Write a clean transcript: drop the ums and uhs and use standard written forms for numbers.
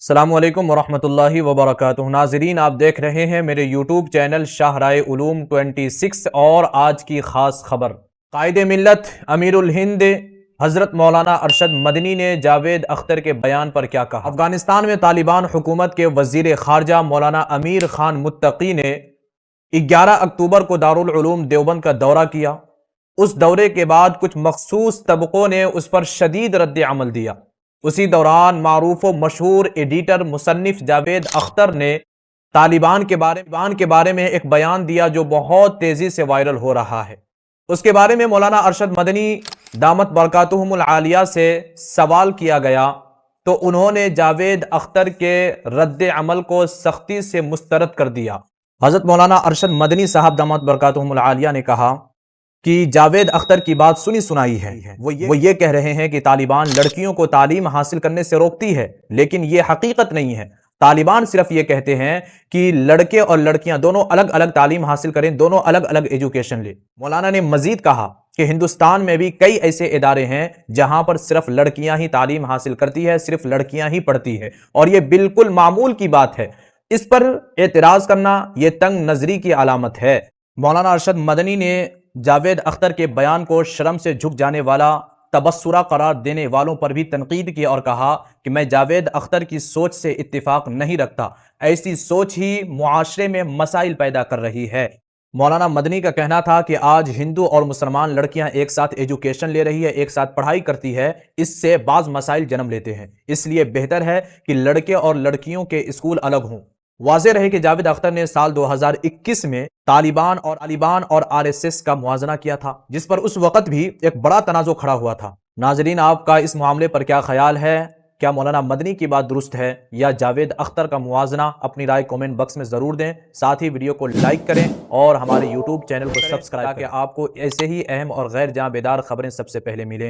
السلام علیکم ورحمۃ اللہ وبرکاتہ۔ ناظرین، آپ دیکھ رہے ہیں میرے یوٹیوب چینل شاہراہ علوم 26 اور آج کی خاص خبر۔ قائد ملت امیر الہند حضرت مولانا ارشد مدنی نے جاوید اختر کے بیان پر کیا کہا؟ افغانستان میں طالبان حکومت کے وزیر خارجہ مولانا امیر خان متقی نے 11 اکتوبر کو دارالعلوم دیوبند کا دورہ کیا۔ اس دورے کے بعد کچھ مخصوص طبقوں نے اس پر شدید رد عمل دیا۔ اسی دوران معروف و مشہور ایڈیٹر مصنف جاوید اختر نے طالبان کے بارے میں ایک بیان دیا جو بہت تیزی سے وائرل ہو رہا ہے۔ اس کے بارے میں مولانا ارشد مدنی دامت برکاتہم العالیہ سے سوال کیا گیا تو انہوں نے جاوید اختر کے رد عمل کو سختی سے مسترد کر دیا۔ حضرت مولانا ارشد مدنی صاحب دامت برکاتہم العالیہ نے کہا کہ جاوید اختر کی بات سنی سنائی ہے۔ وہ یہ کہہ رہے ہیں کہ طالبان لڑکیوں کو تعلیم حاصل کرنے سے روکتی ہے، لیکن یہ حقیقت نہیں ہے۔ طالبان صرف یہ کہتے ہیں کہ لڑکے اور لڑکیاں دونوں الگ الگ تعلیم حاصل کریں، دونوں الگ الگ ایجوکیشن لیں۔ مولانا نے مزید کہا کہ ہندوستان میں بھی کئی ایسے ادارے ہیں جہاں پر صرف لڑکیاں ہی تعلیم حاصل کرتی ہے، صرف لڑکیاں ہی پڑھتی ہے، اور یہ بالکل معمول کی بات ہے۔ اس پر اعتراض کرنا یہ تنگ نظری کی علامت ہے۔ مولانا ارشد مدنی نے جاوید اختر کے بیان کو شرم سے جھک جانے والا تبصرہ قرار دینے والوں پر بھی تنقید کی اور کہا کہ میں جاوید اختر کی سوچ سے اتفاق نہیں رکھتا، ایسی سوچ ہی معاشرے میں مسائل پیدا کر رہی ہے۔ مولانا مدنی کا کہنا تھا کہ آج ہندو اور مسلمان لڑکیاں ایک ساتھ ایجوکیشن لے رہی ہے، ایک ساتھ پڑھائی کرتی ہے، اس سے بعض مسائل جنم لیتے ہیں، اس لیے بہتر ہے کہ لڑکے اور لڑکیوں کے اسکول الگ ہوں۔ واضح رہے کہ جاوید اختر نے سال 2021 میں طالبان اور RSS کا موازنہ کیا تھا، جس پر اس وقت بھی ایک بڑا تنازع کھڑا ہوا تھا۔ ناظرین، آپ کا اس معاملے پر کیا خیال ہے؟ کیا مولانا مدنی کی بات درست ہے یا جاوید اختر کا موازنہ؟ اپنی رائے کومنٹ باکس میں ضرور دیں، ساتھ ہی ویڈیو کو لائک کریں اور ہمارے یوٹیوب چینل کو سبسکرائب کریں تاکہ آپ کو ایسے ہی اہم اور غیر جاں بیدار خبریں سب سے پہلے ملیں۔